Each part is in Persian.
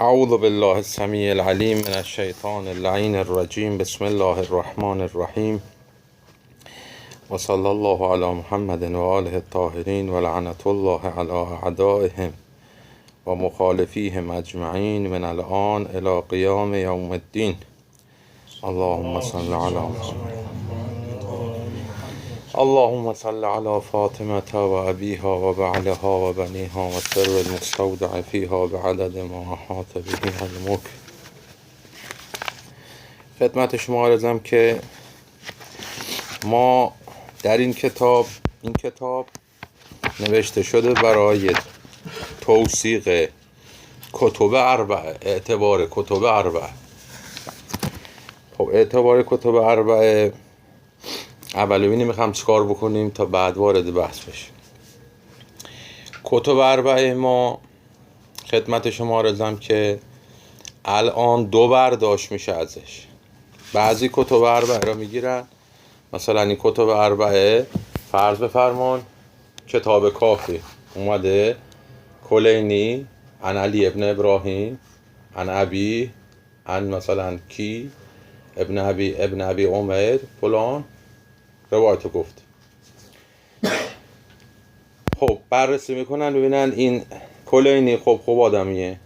اعوذ بالله السمیع العلیم من الشیطان اللعین الرجیم. بسم الله الرحمن الرحیم و صلی الله علی محمد و آله الطاهرین و لعنت الله علی اعدائهم و مخالفیهم اجمعین من الان الی قیام یوم الدین. اللهم صل علی محمد. اللهم صل على فاطمة و ابیها و بعلها و بنیها و سر المستودع فیها بعدد ما احاط به علمک. خدمت شما عرضم که ما در این کتاب نوشته شده برای توثیق کتب اربعه، اعتبار کتب اربعه. خب اعتبار کتب اربعه اول ببینیم میخوام چیکار بکنیم تا بعد وارد بحث بشیم. کتب اربعه ما خدمت شما عرضم که الان دو برداشت میشه ازش. بعضی کتب اربعه را میگیرن، مثلا این کتب اربعه فرض بفرمان کتاب کافی اومده کلینی عن علی ابن ابراهیم عن ابی عن مثلا کی ابن ابی عمر فلان روایت گفت. خب بررسی میکنن ببینن این کلینی خوب آدمیه،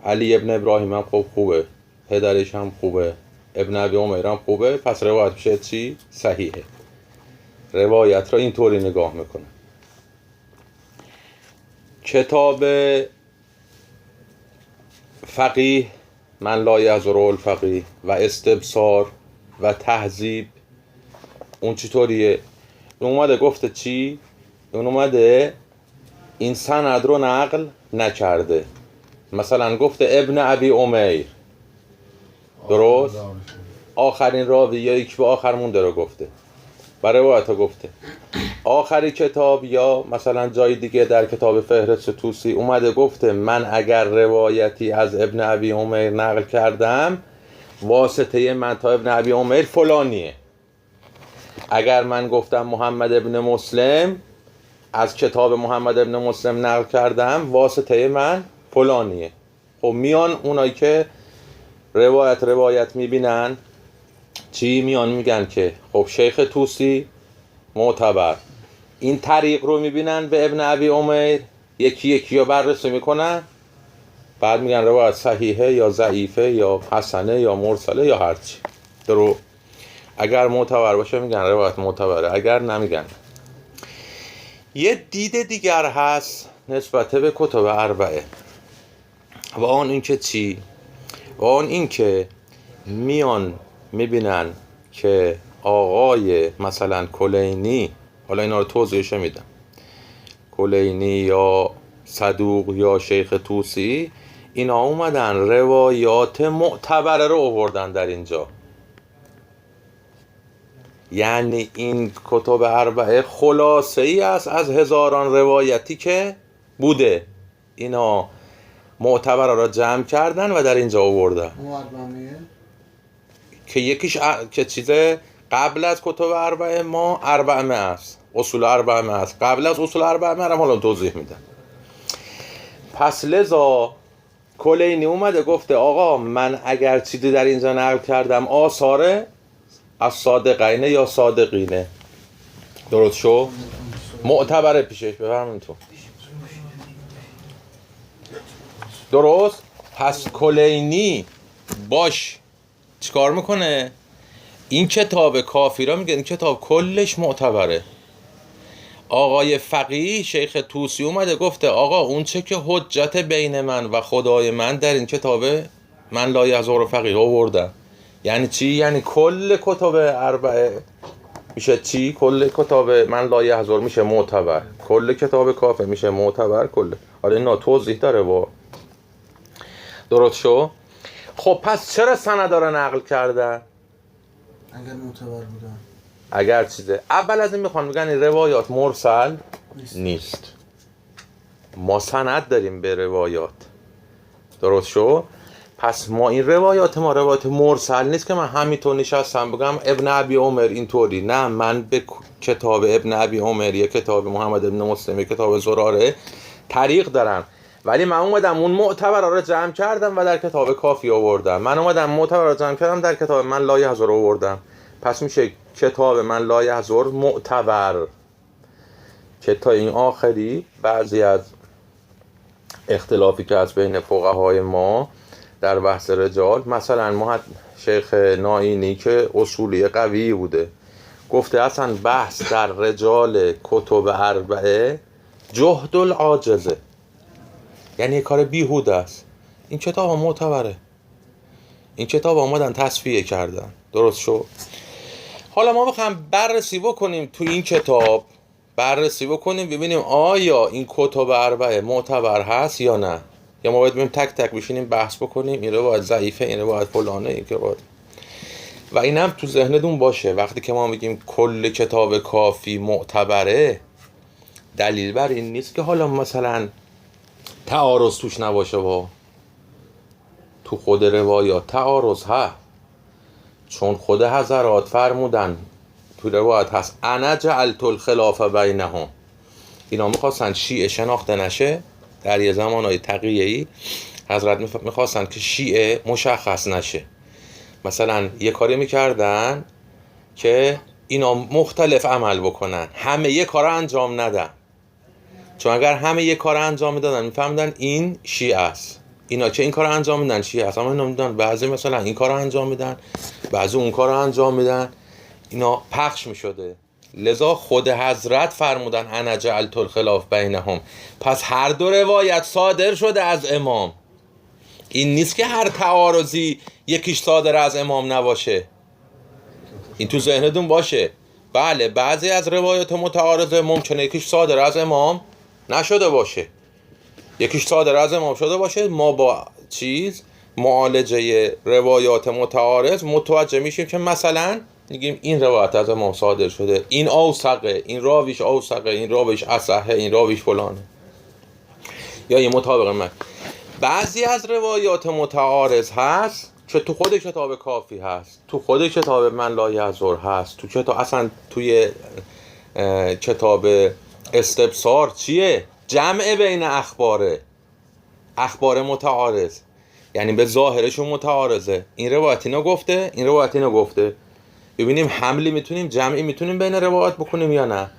علی ابن ابراهیم هم خوبه، پدرش هم خوبه، ابن ابی عمر هم خوبه، پس روایت میشه چی؟ صحیحه. روایت را اینطوری نگاه میکنن. کتاب فقیه من لا یضر الفقیه و استبصار و تهذیب اون چطوریه؟ اون اومده گفته چی؟ اون اومده این سند رو نقل نکرده، مثلا گفته ابن ابی عمر، درست؟ آخرین راوی یا یک به آخر مونده رو گفته، برای روایت گفته. آخری کتاب یا مثلا جای دیگه در کتاب فهرست توسی اومده گفته من اگر روایتی از ابن ابی عمر نقل کردم واسطه من تا ابن ابی عمر فلانیه. اگر من گفتم محمد ابن مسلم از کتاب محمد ابن مسلم نقل کردم واسطه من فلانیه. خب میان اونایی که روایت میبینن چی میان میگن که خب شیخ توسی معتبر، این طریق رو میبینن به ابن ابی عمر یکی یا بررسی میکنن، بعد میگن روایت صحیحه یا ضعیفه یا حسنه یا مرسله یا هرچی. درو اگر معتبر باشه میگن روایت معتبره، اگر نمیگن. یه دید دیگر هست نسبت به کتب اربعه و آن این که چی؟ و آن این که میان میبینن که آقای مثلا کلینی، حالا اینا رو توضیحش میدم، کلینی یا صدوق یا شیخ توسی اینا اومدن روایات معتبره رو آوردن در اینجا. یعنی این کتب اربعه خلاصه ای است از هزاران روایتی که بوده، اینا معتبره را جمع کردن و در اینجا آوردن که یکیش که چیزه قبل از کتب اربعه ما اربعه است، اصول اربعه است، قبل از اصول اربعه هم حالا توضیح میدم. پس لذا کلینی اومده گفته آقا من اگر چیزی در اینجا نقل کردم آثاره از صادقینه یا صادقینه، درست شو؟ معتبره پیشش بفرمایید تو. درست؟ پس کلینی باش چیکار میکنه؟ این کتاب کافی را میگه این کتاب کلش معتبره. آقای فقیه شیخ توسی اومده گفته آقا اون چه که حجت بین من و خدای من در این کتاب من لا یضر فقیه آوردم. یعنی چی؟ یعنی کل کتاب اربعه میشه چی؟ کل کتاب من لا یضر میشه معتبر، کل کتاب کافی میشه معتبر کل. آره اینا توضیح داره با درست شو؟ خب پس چرا سندا رو نقل کردن؟ اگر معتبر بودن، اگر چیزه اول از این میخوان میگن این روایات مرسل نیست، ما سند داریم به روایات، درست شو؟ پس ما این روایات مرسل نیست که من همینطور نشستم بگم ابن ابی عمر اینطوری، نه من به کتاب ابن ابی عمر یا کتاب محمد ابن مسلم یا کتاب زراره طریق دارم. ولی من اومدم اون معتبر رو جمع کردم و در کتاب کافی آوردم. من اومدم معتبر رو جمع کردم در کتاب من لا یحضر آوردم. پس میشه کتاب من لا یحضر معتبر، که تا این آخری بعضی از اختلافی که از بین فقهای ما در بحث رجال، مثلا ما شیخ نائینی که اصولی قوی بوده گفته اصلا بحث در رجال کتب اربعه جهد العاجزه، یعنی یک کار بیهوده است. این کتاب هم معتبره، این کتاب آمدن تصفیه کردن، درست شد. حالا ما بخوایم بررسی بکنیم تو این کتاب، بررسی بکنیم ببینیم آیا این کتب اربعه معتبر هست یا نه، یا ما باید ببینیم تک تک بشینیم بحث بکنیم این روایت ضعیفه، این روایت فلانه، این روایت. و اینم تو ذهنتون باشه وقتی که ما میگیم کل کتاب کافی معتبره، دلیل بر این نیست که حالا مثلا تعارض توش نباشه. با تو خود روایات تعارض ها، چون خود حضرات فرمودن تو روایت هست انا جعلت الخلاف بینهم. اینا میخواستن شیعه شناخته نشه در یه زمانهای تقیه‌ای، حضرت میخواستن که شیعه مشخص نشه. مثلا یه کاری میکردن که اینا مختلف عمل بکنن، همه یه کار انجام ندن، چون اگر همه یه کار انجام میدادن میفهمیدن این شیعه است. اینا که این کار انجام میدن شیعه است، اما اینا میدن بعضی مثلا این کار انجام میدن، بعضی اون کار انجام میدن، اینا پخش میشده. لذا خود حضرت فرمودن انا جعلت الخلاف بینهم. پس هر دو روایت صادر شده از امام. این نیست که هر تعارضی یکیش صادر از امام نباشه. این تو ذهنتون باشه. بله بعضی از روایات متعارضه ممکنه یکیش صادر از امام نشده باشه، یکیش صادر از امام شده باشه. ما با معالجه روایات متعارض متوجه میشیم که مثلا میگیم این روایت از امام صادر شده، این اوثقه، این راویش اوثقه، این راویش اصحه، این راویش فلانه، یا این مطابق من. بعضی از روایات متعارض هست که تو خود کتاب کافی هست، تو خود کتاب من لا یحضر هست، تو کتاب اصلا توی کتاب استبصار چیه؟ جمع بین اخبار متعارض، یعنی به ظاهرشون متعارضه. این روایت اینو گفته، این روایت اینو گفته. ببینیم حملی میتونیم، جمعی میتونیم بین روایت بکنیم یا نه.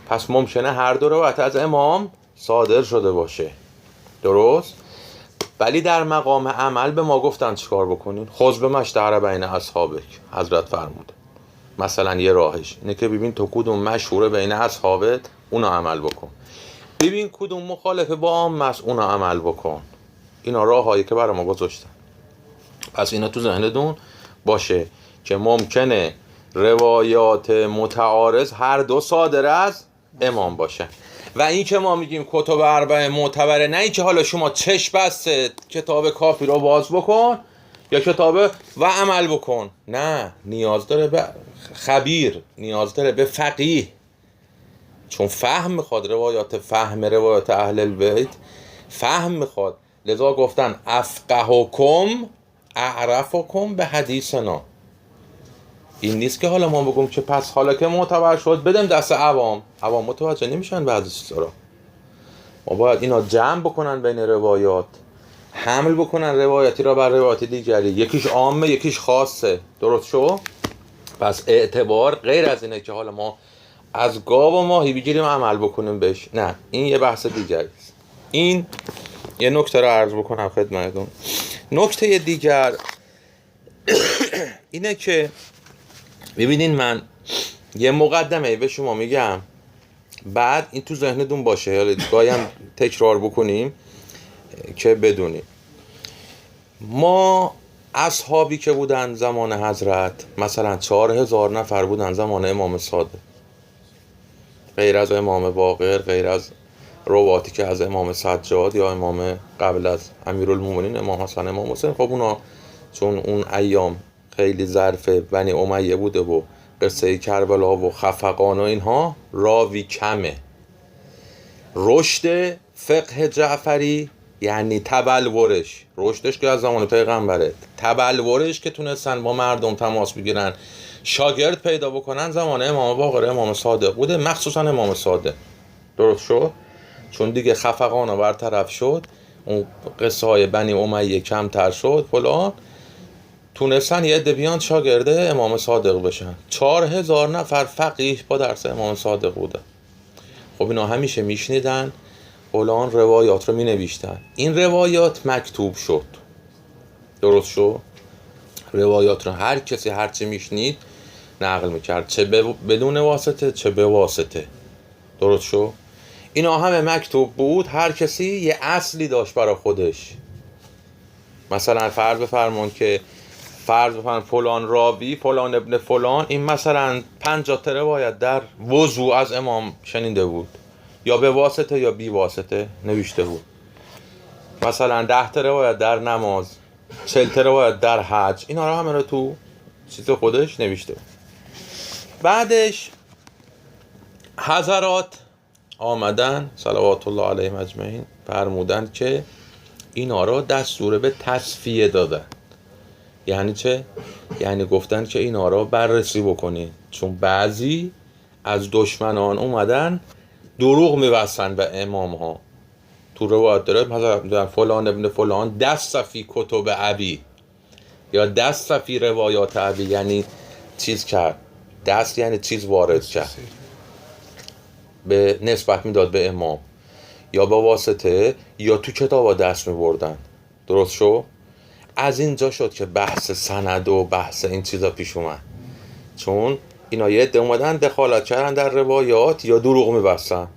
پس ممکنه هر دو روایت از امام صادر شده باشه، درست؟ ولی در مقام عمل به ما گفتن چیکار بکنین؟ خذ بمشتهر بین اصحابک، حضرت فرمود. مثلا یه راهش اینه که ببین تو کدوم مشهوره بین اصحابت اونو عمل بکن، ببین کدوم مخالفه با عامه است اونو عمل بکن. اینا راههایی که برای ما گذاشتن. پس اینا تو ذهنتون باشه که ممکنه روایات متعارض هر دو صادر از امام باشه. و این که ما میگیم کتب اربعه معتبره، نه این که حالا شما چشم بسته کتاب کافی رو باز بکن یا کتاب و عمل بکن، نه، نیاز داره به خبیر، نیاز داره به فقیه، چون فهم میخواد. روایات اهل البیت فهم میخواد. لذا گفتن افقهکم اعرفکم به حدیثنا. این نیست که حالا ما بگم که پس حالا که معتبر شد بدم دست عوام متوجه نمیشن بعضی چیزا رو. ما باید اینا جمع بکنن بین روایات، حمل بکنن روایتی را بر روایت دیگری، یکیش عامه یکیش خاصه، درست شو؟ پس اعتبار غیر از اینه که حالا ما از گاو و ماهی بگیریم عمل بکنیم بهش، نه، این یه بحث دیگری است. این یه نکته رو عرض بکنم خدمتتون. نکته دیگر اینه که ببینین من یه مقدمه به شما میگم، بعد این تو ذهنتون باشه، یا گاهی هم تکرار بکنیم که بدونیم. ما اصحابی که بودن زمان حضرت مثلا 4000 نفر بودن زمان امام صادق، غیر از امام باقر، غیر از رواتی که از امام سجاد یا امام قبل از امیرالمومنین امام حسن امام حسین. خب اونا چون اون ایام خیلی ظرف بنی امیه بوده و قصه کربلا و خفقان و اینها، راوی کمه. رشد فقه جعفری یعنی تبلورش، رشدش که از زمان پیغمبره، تبلورش که تونستن با مردم تماس بگیرن، شاگرد پیدا بکنن، زمان امام باقر امام صادق بوده، مخصوصا امام صادق، درست شد؟ چون دیگه خفقان برطرف شد، اون قصه های بنی امیه کمتر شد فلان، تونستن یه عده بیان شاگرده امام صادق بشن. 4000 نفر فقیه با درس امام صادق بودن. خب اینا همیشه میشنیدن فلان، روایات رو مینوشتن. این روایات مکتوب شد، درست شد. روایات رو هر کسی هرچی میشنید نقل میکرد، چه بدون واسطه چه به واسطه، درست شد. اینا همه مکتوب بود، هر کسی یه اصلی داشت برای خودش. مثلا فرض بفرمون که فلان راوی فلان ابن فلان، این مثلا 50 تا روایت در وضوء از امام شنیده بود، یا به واسطه یا بی واسطه نوشته بود. مثلا 10 تا روایت در نماز، 40 تا روایت در حج، اینا رو همه رو تو چیز خودش نوشته بود. بعدش حضرات آمدن صلوات الله علیهم اجمعین فرمودن که اینا رو دستور به تصفیه دادن. یعنی چه؟ یعنی گفتن که اینا رو بررسی بکنید، چون بعضی از دشمنان اومدن دروغ می‌بستن به امام ها. تو روایت داره مثلا فلان ابن فلان دست فی کتب ابی، یا دست فی روایات ابی، یعنی چیز کرد، دست یعنی چیز وارد کرد، به نسبت میداد به امام، یا با واسطه یا تو کتابا دست می‌بردن، درست شو. از اینجا شد که بحث سند و بحث این چیزا پیش اومد، چون اینا یه عده اومدن دخالت کردن در روایات یا دروغ می‌بستن،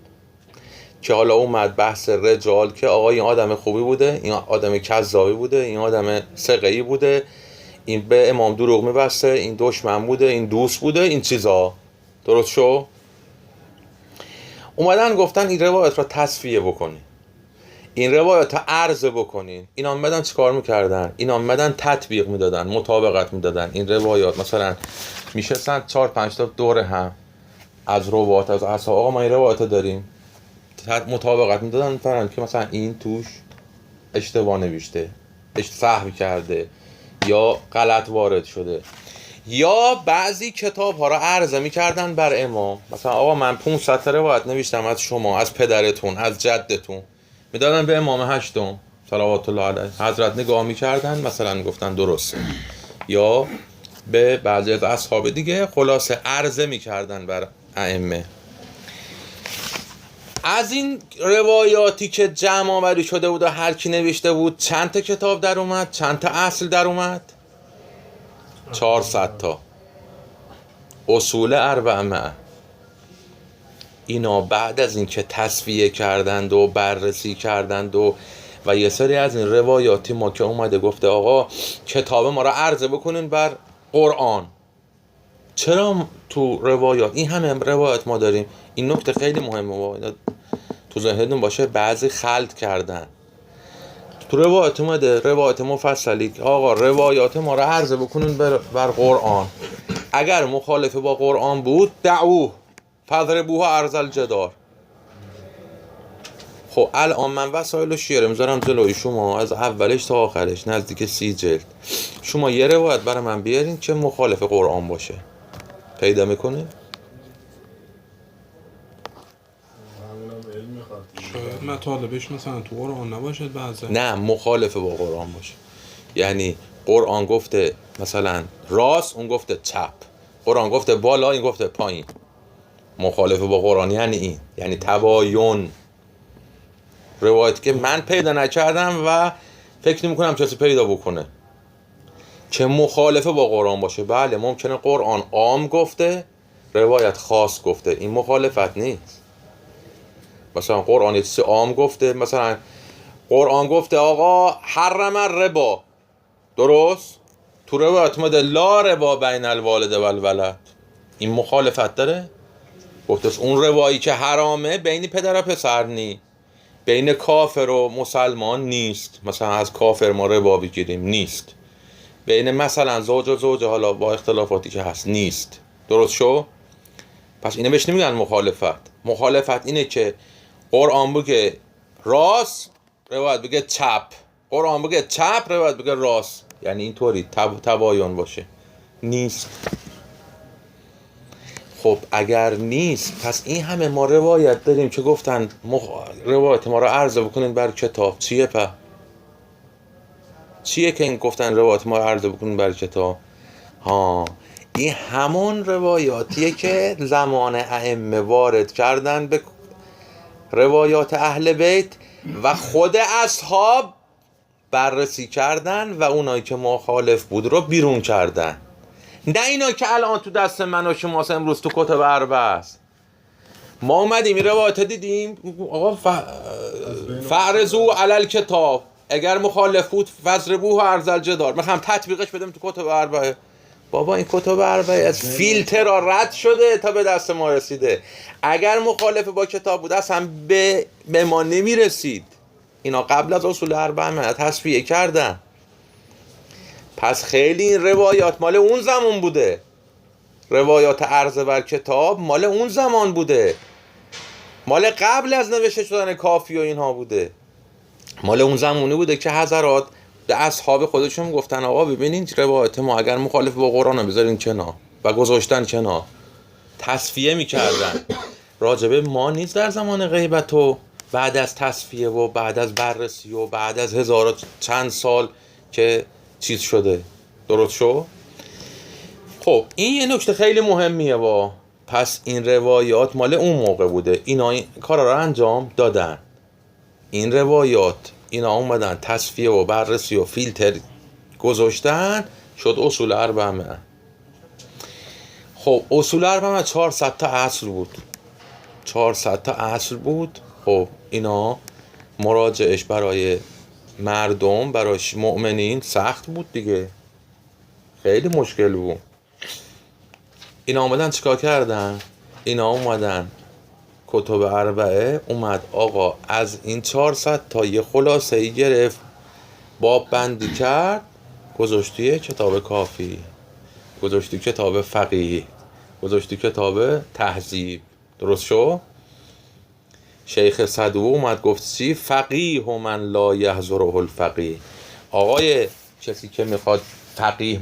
که حالا اومد بحث رجال که آقا این آدم خوبی بوده، این آدم کذابی بوده، این آدم ثقه‌ای بوده، این به امام دروغ می‌بسته، این دشمن بوده، این دوست بوده، این چیزا، درست شو. اومدن گفتن این روایت را تصفیه بکنی، این روایت را عرضه بکنین. اینا اومدن چیکار میکردن؟ اینا اومدن تطبیق میدادن، مطابقت میدادن. این روایات مثلا میشستن 4-5 تا دور هم از روایات از اصحاب، آقا ما این روایت داریم، مطابقت میدادن، فرض که مثلا این توش اشتباه نوشته، سهو کرده یا غلط وارد شده. یا بعضی کتاب ها را عرضه میکردن بر امام، مثلا آقا من 500 تا روایت نوشتم از شما، از پدرتون، از جدتون، میدادن به امام هشتم صلوات الله علیه. حضرت نگاه میکردن، مثلا میگفتن درسته، یا به بعضی از اصحاب دیگه خلاصه عرضه میکردن بر ائمه. از این روایاتی که جمع آوری شده بود و هر کی نوشته بود، چند تا کتاب در اومد؟ چند تا اصل در اومد؟ 400 تا اصول اربعه. اینا بعد از این که تصفیه کردند و بررسی کردند و یه سری از این روایاتی ما که اومده گفته آقا کتاب ما را عرضه بکنین بر قرآن. چرا تو روایات این همه روایت ما داریم؟ این نکته خیلی مهمه، تو ذهنتون باشه. بعضی خلط کردن تو روایت اومده، روایت مفصلی، آقا روایات ما را عرضه بکنین بر قرآن. اگر مخالف با قرآن بود دعوه فضربوها عرض الجدار. خب الان من وسایل شیعه میذارم جلوی شما، از اولش تا آخرش نزدیک 30 جلد. شما یه روایت برای من بیارین که مخالف قرآن باشه، پیدا میکنه؟ شاید مطالبش مثلا تو قرآن نباشد بعضی. نه، مخالف با قرآن باشه. یعنی قرآن گفته مثلا راست، اون گفته چپ، قرآن گفته بالا، این گفته پایین. مخالف با قرآن یعنی این، یعنی تباین. روایتی که من پیدا نکردم و فکر نمی‌کنم کسی پیدا بکنه که مخالف با قرآن باشه. بله ممکنه قرآن عام گفته، روایت خاص گفته، این مخالفت نیست. مثلا قرآن یه چیزی عام گفته، مثلا قرآن گفته آقا حرم الربا، درست؟ تو روایت اومده لا ربا بین الوالد و الولد، این مخالفت داره؟ گفته اون روایی که حرامه بین پدر و پسر نی، بین کافر و مسلمان نیست، مثلا از کافر ما ربا بگیریم نیست، بین مثلا زوج و زوجه حالا با اختلافاتی که هست نیست، درست شو؟ پس اینه بهش نمیگن مخالفت. مخالفت اینه که قرآن بگه راست، روایت بگه چپ، قرآن بگه چپ، روایت بگه راست، یعنی اینطوری تباین باشه. نیست. خب اگر نیست، پس این همه ما روایت داریم که گفتن روایت ما رو عرضه بکنین بر کتاب، چیه چیه که این گفتن روایات ما عرضه بکنیم برای کتاب؟ این همون روایاتیه که زمان ائمه وارد کردن به روایات اهل بیت و خود اصحاب بررسی کردن و اونایی که مخالف بود رو بیرون کردن. نه اینا که الان تو دست من و شما امروز تو کتب اربعه است. ما اومدیم این روایات دیدیم، آقا فعرضو علل کتاب، اگر مخالف بود فضربوه ارذل جدار، میخوام تطبیقش بدم تو کتب اربعه. بابا این کتب اربعه از فیلتر رد شده تا به دست ما رسیده. اگر مخالف با کتاب بود اصلا به ما نمیرسید. اینا قبل از اصول اربعه تصفیه کردن. پس خیلی این روایات مال اون زمان بوده، روایات عرضه بر کتاب مال اون زمان بوده، مال قبل از نوشته شدن کافی و اینها بوده، مال اون زمانی بوده که حضرات به اصحاب خودشون گفتن آقا ببینین روایت ما اگر مخالف با قرآن بذارین کنار و گذاشتن کنار، تصفیه میکردن. راجبه ما نیست در زمان غیبت و بعد از تصفیه و بعد از بررسی و بعد از هزار و چند سال که چیز شده. درست شو؟ خب این یه نکته خیلی مهمیه با. پس این روایات مال اون موقع بوده، اینا این کارا رو انجام دادن. این روایات اینا اومدن تصفیه و بررسی و فیلتر گذاشتن، شد اصول اربعه. خب اصول اربعه 400 تا اصل بود، 400 تا اصل بود. خب اینا مراجعش برای مردم، برای مؤمنین سخت بود دیگه، خیلی مشکل بود. اینا اومدن چیکار کردن؟ اینا اومدن کتب اربعه اومد آقا از این 400 تا یه خلاصه ای گرفت، باب بندی کرد، گذاشتی کتاب کافی، گذاشتی کتاب فقیه، گذاشتی کتاب تهذیب. درست شو؟ شیخ صدوق اومد گفت چی؟ فقیه من لا یحضره الفقیه. آقای کسی که میخواد فقیه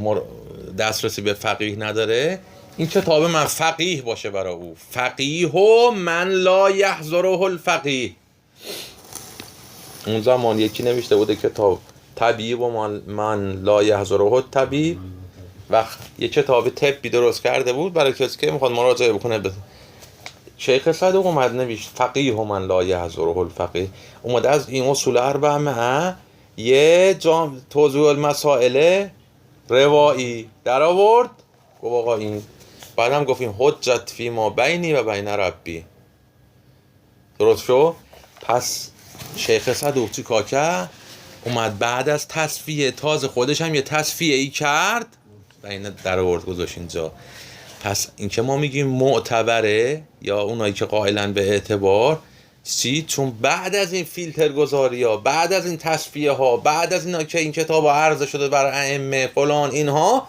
دسترسی به فقیه نداره، این کتاب من فقیه باشه برای او. فقیه من لا یحضره الفقیه. اون زمان یکی نوشته بوده کتاب طبیب و من لا یحضره الطبیب، و یه کتاب طبی درست کرده بود برای کسی که میخواد مراجعه بکنه. شیخ صدوق اومد نوشت فقیه من لا یحضره الفقیه. اومد از این اصول اربعه یه توضیح المسائل روایی در آورد، گفت آقا این بعد هم گفتیم حجت فی ما بینی و بین ربی. درست شو؟ پس شیخ صدوق چی کار کرد؟ اومد بعد از تصفیه، تازه خودش هم یه تصفیه ای کرد و این در آورد گذاشت اینجا. پس این که ما میگیم معتبره یا اونایی که قائلن به اعتبار چی؟ چون بعد از این فیلتر گذاری ها، بعد از این تصفیه ها، بعد از اینا که این کتاب ها عرضه شده برای ائمه فلان اینها،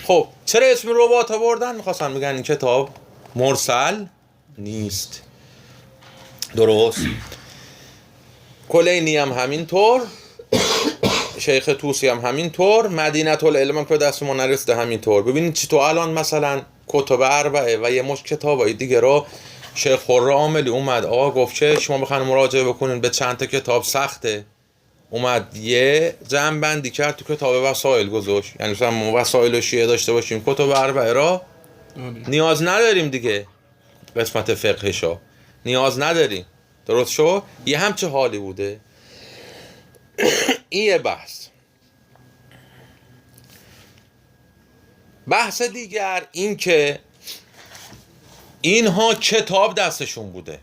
خب چرا اسم روایات آوردن؟ میخواستن بگن این کتاب مرسل نیست. درست؟ کلینی هم همینطور، شیخ طوسی هم همینطور، مدینه العلم هم که دست ما نرسیده همینطور. ببینید چی تو الان مثلا کتب اربعه و یه مشت کتابای دیگه رو شیخ خرم عاملی اومد آقا گفت چه شما بخواید مراجعه بکنین به چند تا کتاب سخته، اومد یه جمع بندی کرد تو کتاب وسائل گذاشت. یعنی مثلا وسائل شیعه داشته باشیم کتب اربعه را نیاز نداریم دیگه، قسمت فقهشا نیاز نداریم. درست شو؟ یه همچه حالی بوده. این یه بحث دیگر این که اینها کتاب دستشون بوده.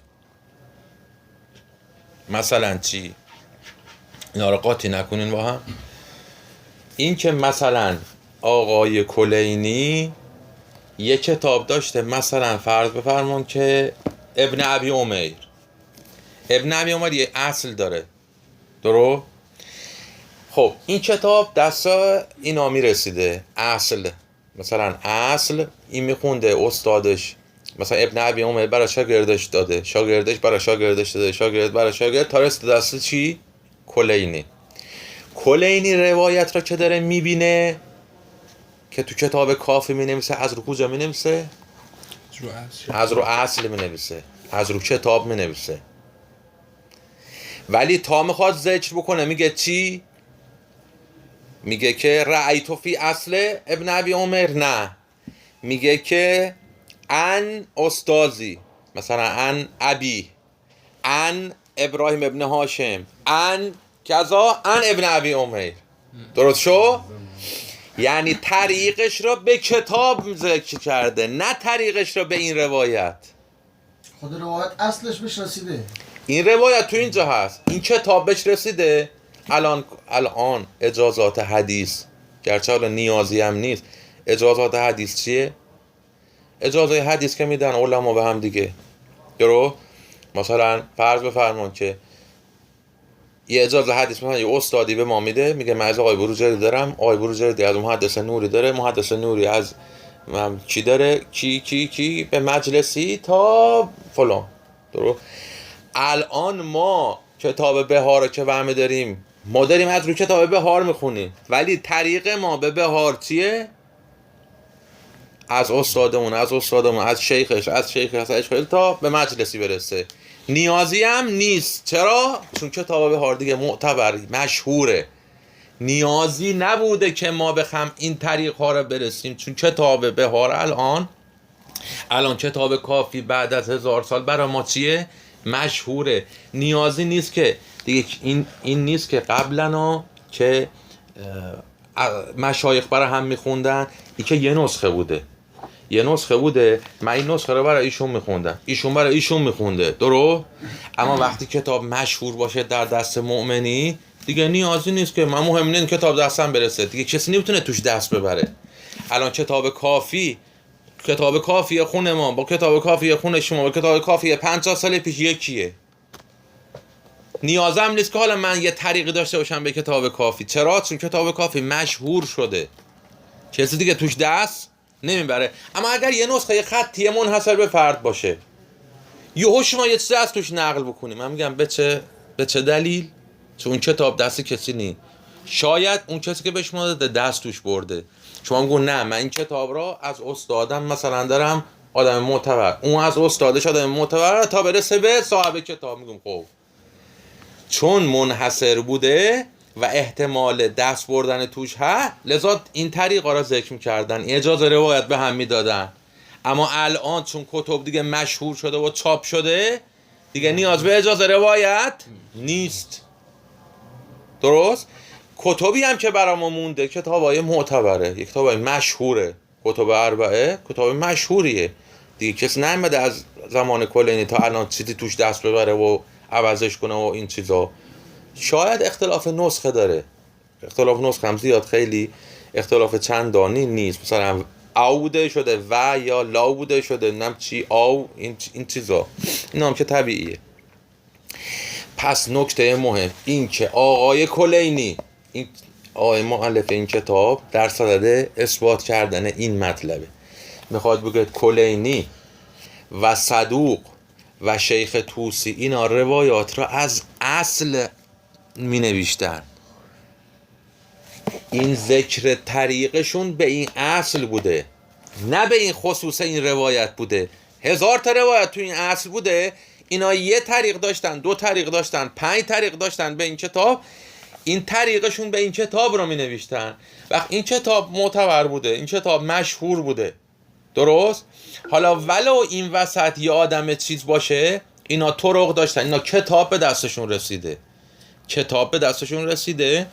مثلا چی؟ اینا رو قاطی نکنین با هم. این که مثلا آقای کلینی یه کتاب داشته، مثلا فرض بفرمون که ابن ابی امیر یه اصل داره. درست؟ خب این کتاب دست اینا میرسیده، اصل مثلا اصل این میخونده استادش، مثلا ابن ابی امیر برای شاگردش داده، شاگردش برای شاگردش داده، شاگرد برای شاگرد، تا رسید دست چی؟ کلینی روایت را که داره میبینه که تو کتاب کافی مینویسه، از رو کجا مینویسه؟ از رو اصل مینویسه، از رو کتاب مینویسه. ولی تا میخواد ذکر بکنه میگه چی؟ میگه که رأیتو فی اصل ابن ابی عمر، نه میگه که ان استازی، مثلا ان ابی، ان ابراهیم ابن هاشم، ان کذا، ان ابن ابی عمر. درست شو؟ یعنی طریقش را به کتاب ذکر کرده، نه طریقش را به این روایت. خود روایت اصلش بهش رسیده. این روایت تو اینجا هست، این کتاب بهش رسیده. الان اجازات حدیث، گرچه حالا نیازی هم نیست، اجازات حدیث چیه؟ اجازه حدیث که میدن علما به هم دیگه. درو مثلا فرض بفرمان که یه اجازه حدیث، مثلا یه استادی به ما میده، میگه من از آقای بروجردی دارم، آقای بروجردی از محدث نوری داره، محدث نوری از کی داره، کی به مجلسی تا فلان. درو الان ما کتاب بهار که برمی داریم، ما داریم از روی کتاب بهار میخونیم، ولی طریق ما به بهار چیه؟ از استادمون از شیخش تا به مجلسی برسه. نیازی هم نیست. چرا؟ چون کتاب بهار دیگه معتبر مشهوره، نیازی نبوده که ما بخوام این طریق ها رو برسیم، چون کتاب بهار الان کتاب کافی بعد از 1000 سال برای ما چیه؟ مشهوره. نیازی نیست که دیگه این نیست که قبلا که مشایخ برای هم میخوندن، این که یه نسخه بوده، من این نسخه رو برای ایشون میخوندم، ایشون برای ایشون میخونده. درو اما وقتی کتاب مشهور باشه در دست مؤمنی، دیگه نیازی نیست که من مهم نیست کتاب دستم برسه، دیگه کسی نمیتونه توش دست ببره. الان کتاب کافی خون ما با کتاب کافی خون شما با کتاب کافی 50 سال پیش یکیه. نیازم نیست که حالا من یه طریقی داشته باشم به کتاب کافی. چرا؟ چون کتاب کافی مشهور شده، کسی دیگه توش دست نمیبره. اما اگر یه نسخه خطی منحصر به فرد باشه، یهو شما یه چیزی از توش نقل بکنیم، من میگم به چه دلیل؟ چون اون کتاب دست کسی نی، شاید اون کسی که بهش ما داده دست توش برده. شما میگو نه من این کتاب را از استادم مثلا دارم، آدم معتبر، اون از استادش آدم معتبر، تا برسه به صاحب کتاب میگم خب چون منحصر بوده و احتمال دست بردن توش هست، لذا این طریقا را ذکر میکردن، این اجازه روایت به هم میدادن. اما الان چون کتب دیگه مشهور شده و چاپ شده، دیگه نیاز به اجازه روایت نیست. درست؟ کتبی هم که برای ما مونده کتابای معتبره، یک کتابای مشهوره، کتب اربعه کتاب مشهوریه دیگه، کسی نمیده از زمان کلینی تا الان چیزی توش دست ببره و عوضش کنه و این چیزا. شاید اختلاف نسخه داره، اختلاف نسخه هم زیاد خیلی اختلاف چندانی نیست، مثلا او بوده شده و یا لا بوده شده نم چی او، این چیزا، این هم که طبیعیه. پس نکته مهم این که آقای کلینی، این آقای مؤلف این کتاب در صدد اثبات کردن این مطلبه، میخواد بگه کلینی و صدوق و شیخ طوسی اینا روایات را از اصل می نوشتن، این ذکر طریقشون به این اصل بوده، نه به این خصوص این روایت بوده. 1000 تا روایت تو این اصل بوده، اینا یه طریق داشتن، 2 طریق داشتن، 5 طریق داشتن به این کتاب، این طریقشون به این کتاب رو می نوشتن. وقت این کتاب معتبر بوده، این کتاب مشهور بوده. درست؟ حالا ولو این وسط یه آدم چیز باشه، اینا طرق داشتن، اینا کتاب به دستشون رسیده.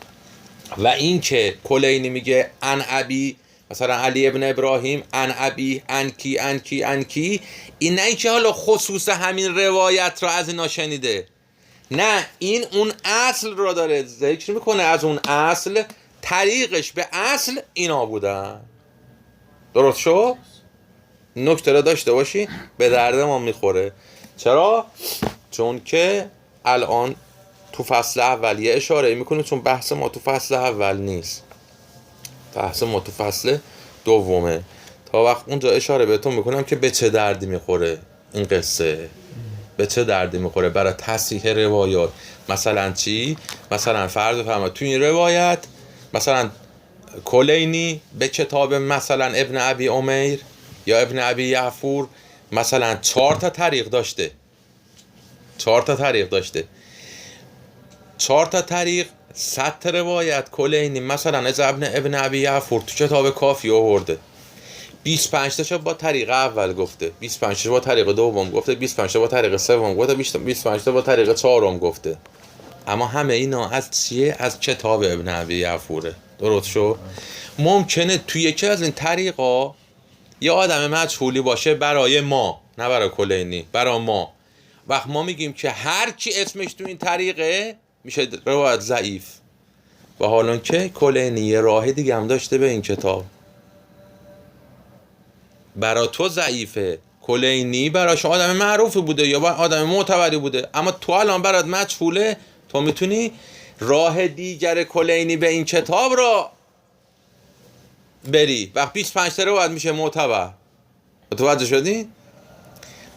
و این که کلینی میگه ان ابی، مثلا علی ابن ابراهیم، ان ابی، ان کی، این نه اینکه حالا خصوص همین روایت رو از اینا شنیده، نه، این اون اصل رو داره ذکر میکنه، از اون اصل طریقش به اصل اینا بودن. درست شو؟ نکته رو داشته باشی، به درد ما میخوره. چرا؟ چون که الان تو فصل اول یه اشاره میکنه، چون بحث ما تو فصل اول نیست، بحث ما تو فصل دومه. تا وقت اونجا اشاره بهتون میکنم که به چه دردی میخوره این قصه، به چه دردی میخوره برای تصحیح روایات. مثلا چی؟ مثلا فرض بفرمایید تو این روایت مثلا کلینی به کتاب مثلا ابن ابی عمیر یا ابن ابی یعفور مثلا 4 تا طریق داشته، 4 تا طریق 100 روایت کلینی مثلا از ابن ابی یعفور تو کتاب کافی آورده، 25 تاشو با طریق اول گفته، 25 تاشو با طریق دوم گفته، 25 تا با طریق سوم گفته، 25 تا با طریق چهارم گفته. اما همه اینا از چیه؟ از کتاب ابن ابی یعفوره. درست شو؟ ممکنه توی یکی از این طریقا یه آدم مجهولی باشه برای ما، نه برای کلینی، برای ما. وقت ما میگیم که هر کی اسمش تو این طریقه میشه روایت ضعیف، و حالا که کلینی یه راه دیگه هم داشته به این کتاب. برای تو ضعیفه، کلینی براش آدم معروفی بوده یا آدم معتبری بوده، اما تو الان برات مجهوله، تو میتونی راه دیگر کلینی به این کتاب را بری. وقت 25 تا روایت میشه معتبر. متوجه شدی؟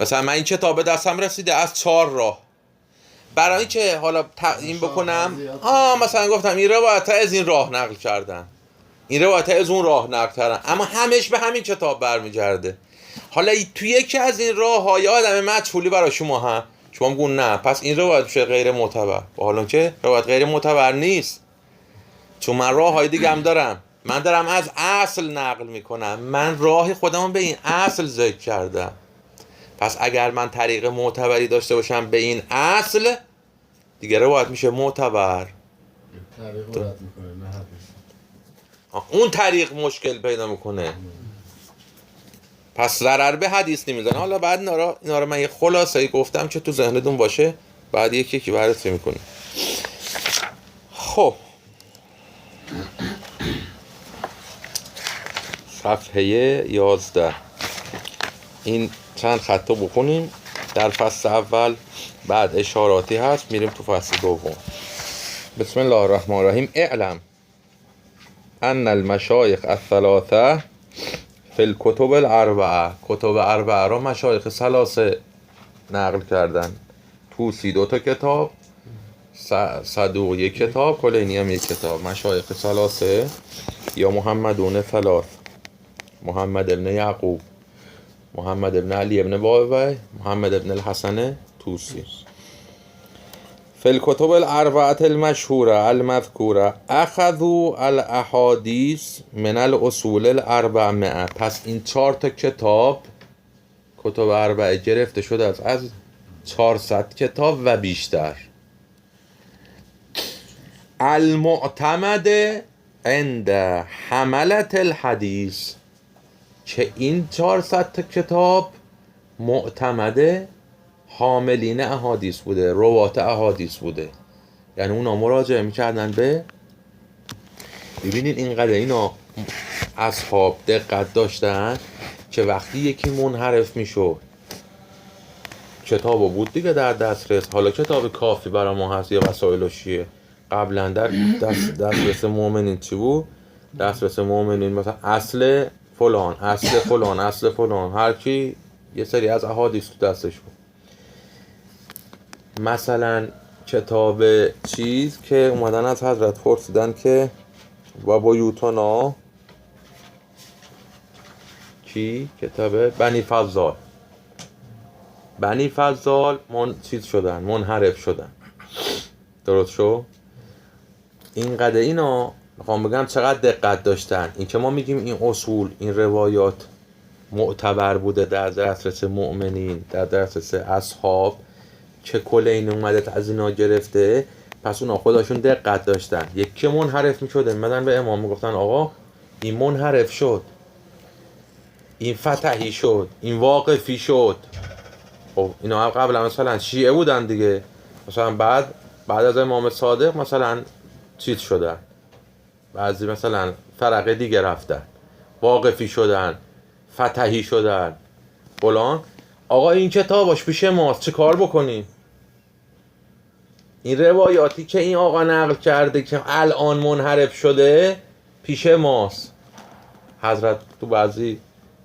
مثلا من این کتاب به دستم رسیده از 4 راه، برای اینکه حالا تعیین بکنم مثلا گفتم این روایت از این راه نقل کردن، این روایت از اون راه نقل کردن، اما همش به همین کتاب برمیگرده. حالا توی یکی از این راه‌های آدم مجهولی برای شما میگون نه، پس این روایت میشه غیر معتبر، و حالا که روایت غیر معتبر نیست، چون من راه‌های دیگه هم دارم، من دارم از اصل نقل میکنم، من راه خودمو به این اصل ذکر کردم. پس اگر من طریق معتبری داشته باشم به این اصل، دیگه روایت میشه معتبر. اون طریق مشکل پیدا میکنه، پس ضرر به حدیث نمیزنه. حالا بعد اینا رو من یه خلاصه‌ای گفتم که تو ذهنتون باشه، بعد یکی بررسی میکنیم. خب صفحه 11 این چند خطو بخونیم در فصل اول، بعد اشاراتی هست، میریم تو فصل دوم. بسم الله الرحمن الرحیم. اعلم ان المشایخ الثلاثه فی الکتب الاربعه، کتب اربعه را مشایخ ثلاثه نقل کردن. توسی 2 تا کتاب، صدوق 1 کتاب، کلینی هم 1 کتاب. مشایخ ثلاثه یا محمدون ثلاث: محمد ابن یعقوب، محمد ابن علی ابن باوی، محمد ابن الحسن توسی. فی الکتب الاربعه المشهوره المذکوره اخذوا الاحادیث من الاصول الاربعمائه. پس این 4 تا کتاب، کتب اربعه، گرفته شده از 400 کتاب و بیشتر. المعتمد عند حملة الحدیث، که این 400 تا کتاب معتمده، حاملین احادیث بوده، روات احادیث بوده، یعنی اونا مراجعه میکردن به، ببینید اینقدر اینا اصحاب دقت داشتن که وقتی یکی منحرف میشد، کتابو بود دیگه در دسترس، حالا کتاب کافی برای ما هست یا وسائل شیعه، قبلا در دسترس مؤمنین چی بود؟ دسترس مؤمنین مثلا اصل فلان، اصل فلان، اصل فلان، هر کی یه سری از احادیث تو دستش بود. مثلا کتاب چیز که اومدن از حضرت پرسیدن که و بیوتنا کی؟ کتاب بنی فضال، بنی فضال چیز شدن، منحرف شدن. درست شو؟ اینقدر اینا میخوام بگم چقدر دقت داشتن. این که ما میگیم این اصول، این روایات معتبر بوده در دسترس مؤمنین، در دسترس اصحاب، که کلینی اومده از اینا گرفته، پس اونا خودشون دقت داشتن. یکی منحرف میشده مدن به امام میگفتن آقا این منحرف شد، این فتحی شد، این واقفی شد. خب اینا قبلا مثلا شیعه بودن دیگه، مثلا بعد از امام صادق مثلا چیز شدن، بعضی مثلا فرقه دیگه رفتن، واقفی شدن، فتحی شدن فلان. آقا این کتاباش پیش ماست، چه کار بکنیم؟ این روایاتی که این آقا نقل کرده که الان منحرف شده پیش ماست. حضرت تو بعضی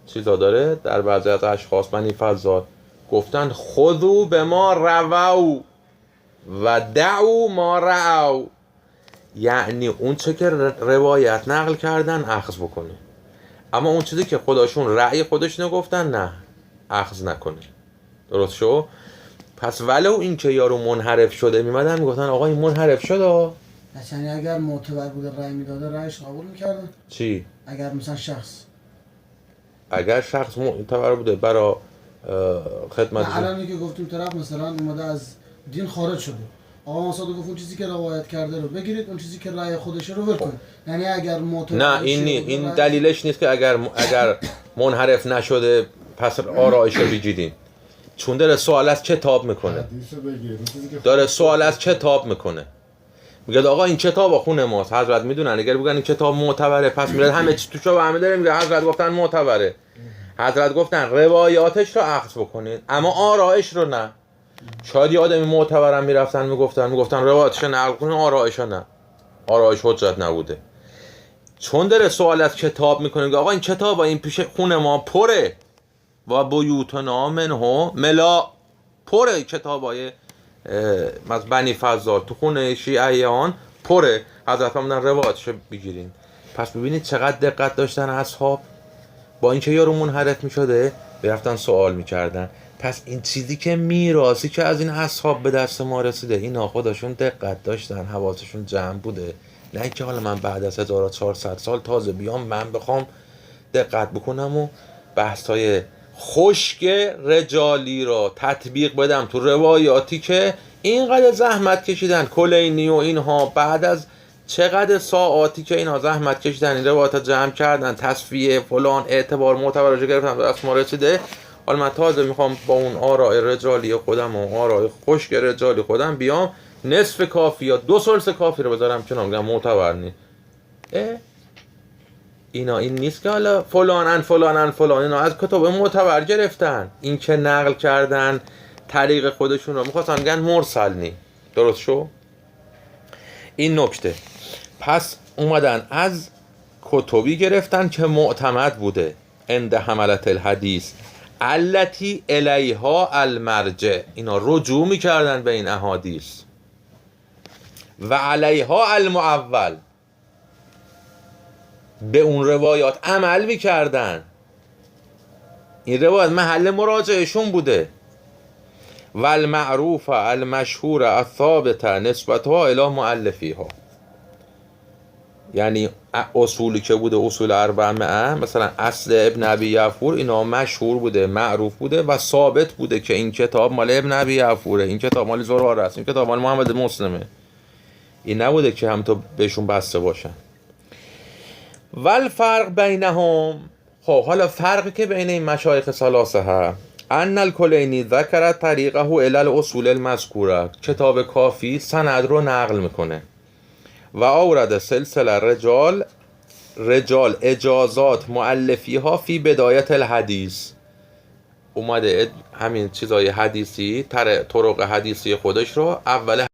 چیزا داره، در بعضی از اشخاص بنی فضال گفتن خذوا به ما رووا و دعوا ما رعوا، یعنی اون چه که روایت نقل کردن اخذ بکنه، اما اون چیزی که خودشون رأی خودشونو گفتن نه، اخذ نکنه. درست شو؟ پس ولو این که یارو منحرف شده میمدن میگفتن آقا این منحرف شده، یعنی اگر معتبر بوده رأی میداده رأیش قبول میکردن؟ چی؟ اگر مثلا شخص اگر شخص معتبر بوده برای خدمت نه الان که گفتیم طرف مثلا اومده از دین خارج شده، آقا مصادق گفت اون چیزی که روایت کرده رو بگیرید، اون چیزی که رأی خودش رو ول کنید. یعنی اگر معتبر نه این دلیلش نیست که اگر منحرف نشده پس آرایش رو بگیریم، چون داره سوال از کتاب میکنه، داره سوال از کتاب میکنه، میگه آقا این کتاب خونه ماست، حضرت میدونن اگر بگن این کتاب معتبره پس میره همه چی توش رو همه داره میگه حضرت گفتن معتبره، حضرت گفتن روایاتش رو اخذ بکنید اما آرایش رو نه. شاید یه آدمی معتبرم میرفتن میگفتن روایاتش رو نقل کنید، آرایش رو نه، آرایش حجت نبوده. چون داره سوال از کتاب میکنه، آقا این کتاب این پیش خونه ما پره و بیوتنا منه ملا، پره کتابای از بنی فضال تو خونه شیعیان پره، حضرت فرمودن روایتشو بگیرین. پس ببینید چقدر دقت داشتن اصحاب، با اینکه یارو منحرف میشده برفتن سوال میکردن. پس این چیزی که میراثی که از این اصحاب به دست ما رسیده، اینا خودشون دقت داشتن، حواسشون جمع بوده، نه اینکه حالا من بعد از 1400 سال تازه بیام من بخوام دقت بکنم و بحث‌های خشک رجالی را تطبیق بدم تو روایاتی که اینقدر زحمت کشیدن کلینی و اینها، بعد از چقدر ساعاتی که اینها زحمت کشیدن این روایات جمع کردن، تصفیه فلان اعتبار معتبرش گرفتن به دست ما رسیده. حالا من تازه میخوام با اون آراء رجالی خودم و آراء خشک رجالی خودم بیام نصف کافی یا 2/3 کافی رو بذارم کنار میگم معتبر نیست. اینا این نیست که حالا فلان اینا از کتاب معتبر گرفتن، این که نقل کردن طریق خودشون رو میخواستن بگن مرسل نی. درست شو؟ این نکته. پس اومدن از کتبی گرفتن که معتمد بوده عند حملت الحدیث التی الیها المرجع، اینا رجوع میکردن به این احادیث و علیها المعول، به اون روایات عمل میکردن، این روایات محل مراجعشون بوده. و المعروف المشهور الثابته نسبتها الی مؤلفیها، یعنی اصولی که بوده اصول 400 مثلا اصل ابن ابی یعفور اینا مشهور بوده معروف بوده و ثابت بوده که این کتاب مال ابن ابی یعفوره، این کتاب مال زراره است، این کتاب مال محمد مسلمه. این نبوده که هم تو بهشون بسته باشن. والفرق بینهم، خب حالا فرقی که بین این مشایخ ثلاثه ها، ان الکلینی ذکر طریقه الی الاصول المذکوره، کتاب کافی سند رو نقل میکنه و اورد سلسله رجال اجازات مؤلفی ها فی بدایت الحدیث، اومده همین چیزای حدیثی طرق حدیثی خودش رو اول